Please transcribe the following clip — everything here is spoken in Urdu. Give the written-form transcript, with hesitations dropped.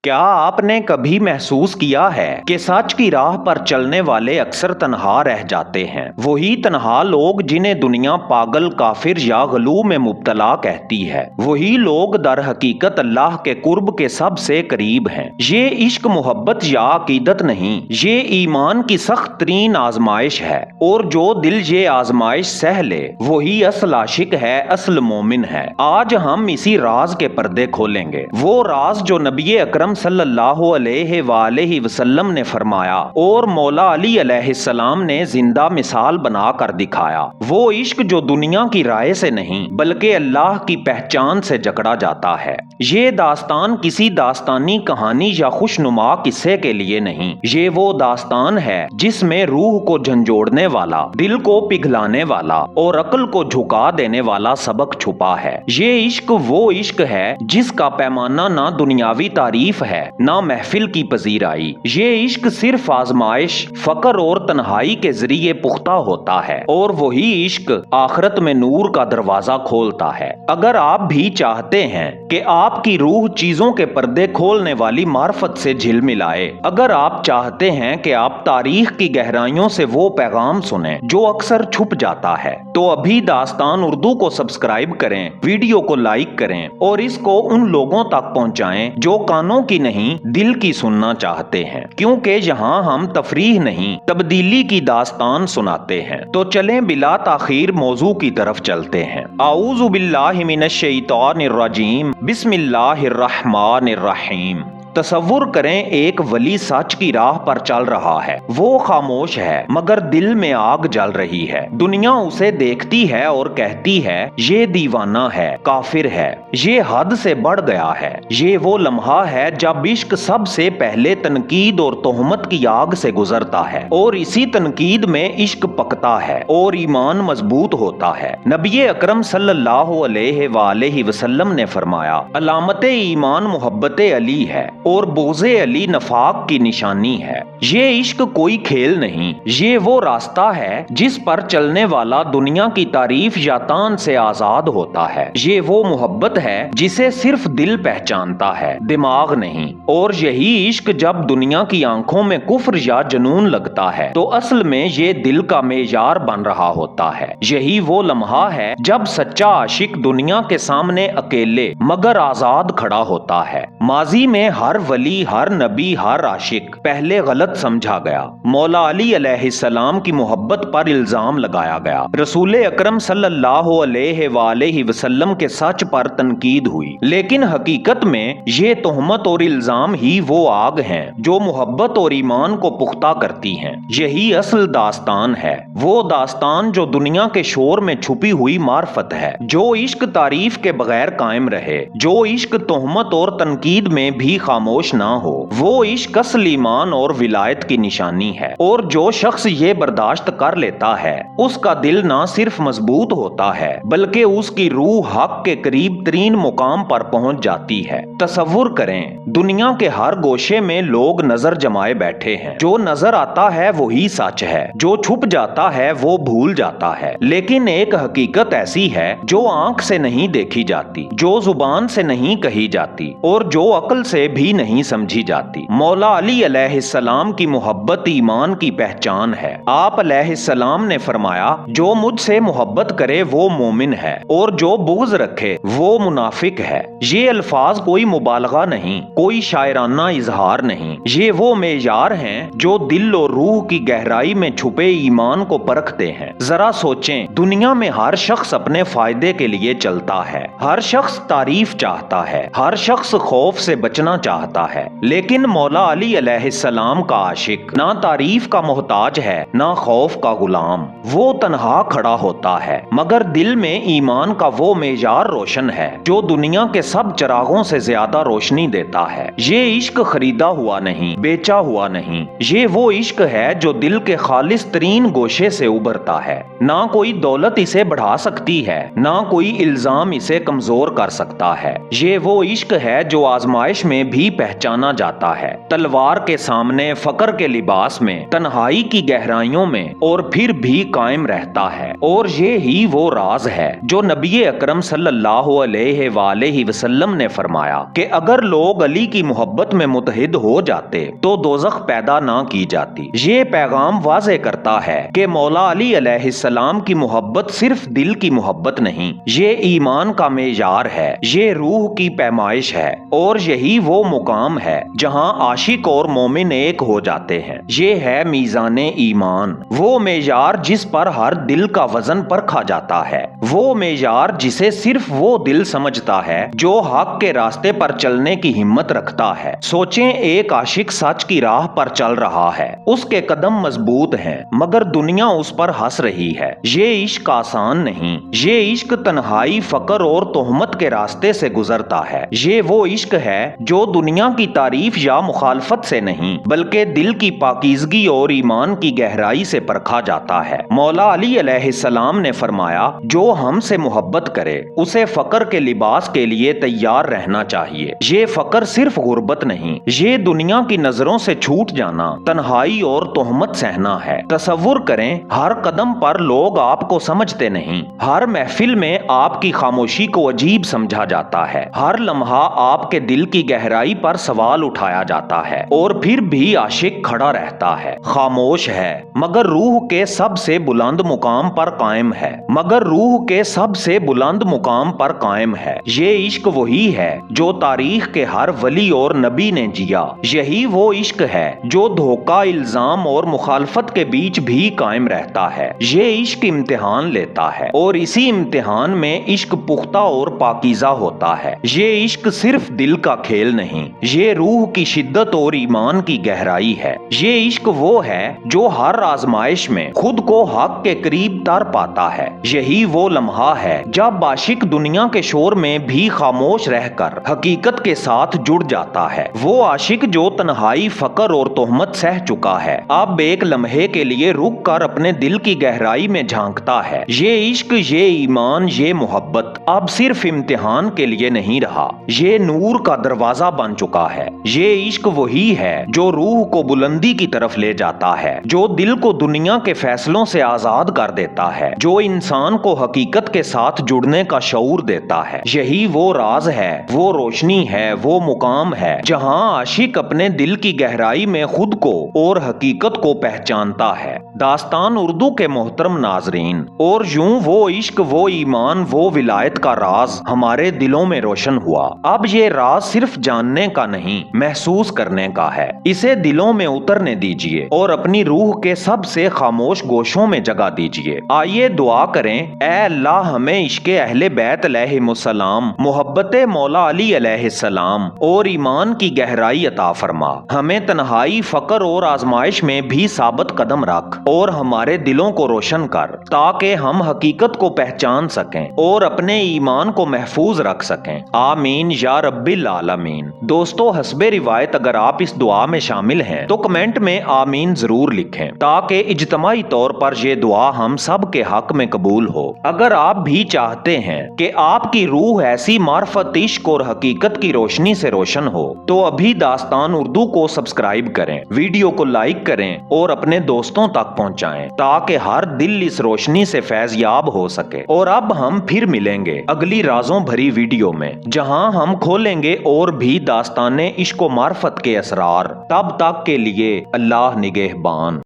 کیا آپ نے کبھی محسوس کیا ہے کہ سچ کی راہ پر چلنے والے اکثر تنہا رہ جاتے ہیں؟ وہی تنہا لوگ جنہیں دنیا پاگل، کافر یا غلو میں مبتلا کہتی ہے، وہی لوگ در حقیقت اللہ کے قرب کے سب سے قریب ہیں۔ یہ عشق، محبت یا عقیدت نہیں، یہ ایمان کی سخت ترین آزمائش ہے، اور جو دل یہ آزمائش سہ لے وہی اصل عاشق ہے، اصل مومن ہے۔ آج ہم اسی راز کے پردے کھولیں گے، وہ راز جو نبی اکرم صلی اللہ علیہ وآلہ وسلم نے فرمایا اور مولا علی علیہ السلام نے زندہ مثال بنا کر دکھایا۔ وہ عشق جو دنیا کی رائے سے نہیں بلکہ اللہ کی پہچان سے جکڑا جاتا ہے۔ یہ داستان کسی داستانی کہانی یا خوشنما قصے کے لیے نہیں، یہ وہ داستان ہے جس میں روح کو جھنجھوڑنے والا، دل کو پگھلانے والا اور عقل کو جھکا دینے والا سبق چھپا ہے۔ یہ عشق وہ عشق ہے جس کا پیمانہ نہ دنیاوی تعریف ہے نہ محفل کی پذیرائی۔ یہ عشق صرف آزمائش، فقر اور تنہائی کے ذریعے پختہ ہوتا ہے، اور وہی عشق آخرت میں نور کا دروازہ کھولتا ہے۔ اگر آپ بھی چاہتے ہیں کہ آپ کی روح چیزوں کے پردے کھولنے والی معرفت سے جھل ملائے، اگر آپ چاہتے ہیں کہ آپ تاریخ کی گہرائیوں سے وہ پیغام سنیں جو اکثر چھپ جاتا ہے، تو ابھی داستان اردو کو سبسکرائب کریں، ویڈیو کو لائک کریں اور اس کو ان لوگوں تک پہنچائیں جو کانوں کی نہیں دل کی سننا چاہتے ہیں، کیونکہ یہاں ہم تفریح نہیں تبدیلی کی داستان سناتے ہیں۔ تو چلیں بلا تاخیر موضوع کی طرف چلتے ہیں۔ اعوذ باللہ من الشیطان الرجیم، بسم اللہ الرحمن الرحیم۔ تصور کریں ایک ولی سچ کی راہ پر چل رہا ہے، وہ خاموش ہے مگر دل میں آگ جل رہی ہے۔ دنیا اسے دیکھتی ہے اور کہتی ہے یہ دیوانہ ہے، کافر ہے، یہ حد سے بڑھ گیا ہے۔ یہ وہ لمحہ ہے جب عشق سب سے پہلے تنقید اور تہمت کی آگ سے گزرتا ہے، اور اسی تنقید میں عشق پکتا ہے اور ایمان مضبوط ہوتا ہے۔ نبی اکرم صلی اللہ علیہ وآلہ وسلم نے فرمایا، علامت ایمان محبت علی ہے اور بغض علی نفاق کی نشانی ہے۔ یہ عشق کوئی کھیل نہیں، یہ وہ راستہ ہے جس پر چلنے والا دنیا کی تعریف یا تان سے آزاد ہوتا ہے۔ یہ وہ محبت ہے جسے صرف دل پہچانتا ہے، دماغ نہیں۔ اور یہی عشق جب دنیا کی آنکھوں میں کفر یا جنون لگتا ہے تو اصل میں یہ دل کا معیار بن رہا ہوتا ہے۔ یہی وہ لمحہ ہے جب سچا عاشق دنیا کے سامنے اکیلے مگر آزاد کھڑا ہوتا ہے۔ ماضی میں ہر ولی، ہر نبی، ہر عاشق پہلے غلط سمجھا گیا۔ مولا علی علیہ السلام کی محبت پر الزام لگایا گیا، رسول اکرم صلی اللہ علیہ وآلہ وسلم کے سچ پر تنقید ہوئی، لیکن حقیقت میں یہ تہمت اور الزام ہی وہ آگ ہیں جو محبت اور ایمان کو پختہ کرتی ہیں۔ یہی اصل داستان ہے، وہ داستان جو دنیا کے شور میں چھپی ہوئی معرفت ہے، جو عشق تعریف کے بغیر قائم رہے، جو عشق تہمت اور تنقید میں بھی خاموش نہ ہو، وہ عشق اصل ایمان اور ولایت کی نشانی ہے۔ اور جو شخص یہ برداشت کر لیتا ہے اس کا دل نہ صرف مضبوط ہوتا ہے بلکہ اس کی روح حق کے قریب ترین مقام پر پہنچ جاتی ہے۔ تصور کریں دنیا کے ہر گوشے میں لوگ نظر جمائے بیٹھے ہیں، جو نظر آتا ہے وہی سچ ہے، جو چھپ جاتا ہے وہ بھول جاتا ہے۔ لیکن ایک حقیقت ایسی ہے جو آنکھ سے نہیں دیکھی جاتی، جو زبان سے نہیں کہی جاتی اور جو عقل سے بھی نہیں سمجھی جاتی۔ مولا علی علیہ السلام کی محبت ایمان کی پہچان ہے۔ آپ علیہ السلام نے فرمایا، جو مجھ سے محبت کرے وہ مومن ہے اور جو بغض رکھے وہ منافق ہے۔ یہ الفاظ کوئی مبالغہ نہیں، کوئی شاعرانہ اظہار نہیں، یہ وہ معیار ہیں جو دل اور روح کی گہرائی میں چھپے ایمان کو پرکھتے ہیں۔ ذرا سوچیں، دنیا میں ہر شخص اپنے فائدے کے لیے چلتا ہے، ہر شخص تعریف چاہتا ہے، ہر شخص خوف سے بچنا چاہتا ہے، لیکن مولا علی علیہ السلام کا عاشق نہ تعریف کا محتاج ہے نہ خوف کا غلام۔ وہ تنہا کھڑا ہوتا ہے مگر دل میں ایمان کا وہ معیار روشن ہے جو دنیا کے سب چراغوں سے زیادہ روشنی دیتا ہے۔ یہ عشق خریدا ہوا نہیں، بیچا ہوا نہیں، یہ وہ عشق ہے جو دل کے خالص ترین گوشے سے ابھرتا ہے۔ نہ کوئی دولت اسے بڑھا سکتی ہے، نہ کوئی الزام اسے کمزور کر سکتا ہے۔ یہ وہ عشق ہے جو آزمائش میں بھی پہچانا جاتا ہے، تلوار کے سامنے، فقر کے لباس میں، تنہائی کی گہرائیوں میں، اور پھر بھی قائم رہتا ہے۔ اور یہی وہ راز ہے جو نبی اکرم صلی اللہ علیہ وآلہ وسلم نے فرمایا کہ اگر لوگ علی کی محبت میں متحد ہو جاتے تو دوزخ پیدا نہ کی جاتی۔ یہ پیغام واضح کرتا ہے کہ مولا علی علیہ السلام کی محبت صرف دل کی محبت نہیں، یہ ایمان کا معیار ہے، یہ روح کی پیمائش ہے، اور یہی وہ مقام ہے جہاں عاشق اور مومن ایک ہو جاتے ہیں۔ یہ ہے میزان ایمان، وہ معیار جس پر ہر دل کا وزن پرکھا جاتا ہے، وہ معیار جسے صرف وہ دل سمجھتا ہے جو حق کے راستے پر چلنے کی ہمت رکھتا ہے۔ سوچیں، ایک عاشق سچ کی راہ پر چل رہا ہے، اس کے قدم مضبوط ہیں مگر دنیا اس پر ہنس رہی ہے۔ یہ عشق آسان نہیں، یہ عشق تنہائی، فقر اور تہمت کے راستے سے گزرتا ہے۔ یہ وہ عشق ہے جو دنیا کی تعریف یا مخالفت سے نہیں بلکہ دل کی پاکیزگی اور ایمان کی گہرائی سے پرکھا جاتا ہے۔ مولا علی علیہ السلام نے فرمایا، جو ہم سے محبت کرے اسے فقر کے لباس کے لیے تیار رہنا چاہیے۔ یہ فقر صرف غربت نہیں، یہ دنیا کی نظروں سے چھوٹ جانا، تنہائی اور تہمت سہنا ہے۔ تصور کریں، ہر قدم پر لوگ آپ کو سمجھتے نہیں، ہر محفل میں آپ کی خاموشی کو عجیب سمجھا جاتا ہے، ہر لمحہ آپ کے دل کی گہرائی پر سوال اٹھایا جاتا ہے، اور پھر بھی عاشق کھڑا رہتا ہے، خاموش ہے، مگر روح کے سب سے بلند مقام پر قائم ہے، مگر روح کے سب سے بلند مقام پر قائم ہے۔ یہ عشق وہی ہے جو تاریخ کے ہر ولی اور نبی نے جیا، یہی وہ عشق ہے جو دھوکہ، الزام اور مخالفت کے بیچ بھی قائم رہتا ہے۔ یہ عشق امتحان لیتا ہے، اور اسی امتحان میں عشق پختہ اور پاکیزہ ہوتا ہے۔ یہ عشق صرف دل کا کھیل نہیں، یہ روح کی شدت اور ایمان کی گہرائی ہے۔ یہ عشق وہ ہے جو ہر آزمائش میں خود کو حق کے قریب تر پاتا ہے۔ یہی وہ لمحہ ہے جب عاشق دنیا کے شور میں بھی خاموش رہ کر حقیقت کے ساتھ جڑ جاتا ہے۔ وہ عاشق جو تنہائی، فقر اور تہمت سہ چکا ہے، اب ایک لمحے کے لیے رک کر اپنے دل کی گہرائی میں جھانکتا ہے۔ یہ عشق، یہ ایمان، یہ محبت اب صرف امتحان کے لیے نہیں رہا، یہ نور کا دروازہ بن چکا ہے۔ یہ عشق وہی ہے جو روح کو بلندی کی طرف لے جاتا ہے، جو دل کو دنیا کے فیصلوں سے آزاد کر دیتا ہے، جو انسان کو حقیقت کے ساتھ جڑنے کا شعور دیتا ہے۔ یہی وہ راز ہے، وہ روشنی ہے، وہ مقام ہے جہاں عاشق اپنے دل کی گہرائی میں خود کو اور حقیقت کو پہچانتا ہے۔ داستان اردو کے محترم ناظرین، اور یوں وہ عشق، وہ ایمان، وہ ولایت کا راز ہمارے دلوں میں روشن ہوا۔ اب یہ راز صرف جاننے کا نہیں، محسوس کرنے کا ہے۔ اسے دلوں میں اترنے دیجیے اور اپنی روح کے سب سے خاموش گوشوں میں جگہ دیجیے۔ آئیے دعا کریں، اے اللہ ہمیں عشق اہل بیت علیہم السلام، محبت مولا علی علیہ السلام اور ایمان کی گہرائی عطا فرما۔ ہمیں تنہائی، فقر اور آزمائش میں بھی ثابت قدم رکھ اور ہمارے دلوں کو روشن کر، تاکہ ہم حقیقت کو پہچان سکیں اور اپنے ایمان کو محفوظ رکھ سکیں۔ آمین یا رب العالمین۔ دوستو، حسب روایت اگر آپ اس دعا میں شامل ہیں تو کمنٹ میں آمین ضرور لکھیں، تاکہ اجتماعی طور پر یہ دعا ہم سب کے حق میں قبول ہو۔ اگر آپ بھی چاہتے ہیں کہ آپ کی روح ایسی معرفت، عشق اور حقیقت کی روشنی سے روشن ہو تو ابھی داستان اردو کو سبسکرائب کریں، ویڈیو کو لائک کریں اور اپنے دوستوں تک پہنچائیں، تاکہ ہر دل اس روشنی سے فیض یاب ہو سکے۔ اور اب ہم پھر ملیں گے اگلی رازوں بھری ویڈیو میں، جہاں ہم کھولیں گے اور بھی داستانیں عشق و معرفت کے اسرار۔ تب تک کے لیے اللہ نگہبان۔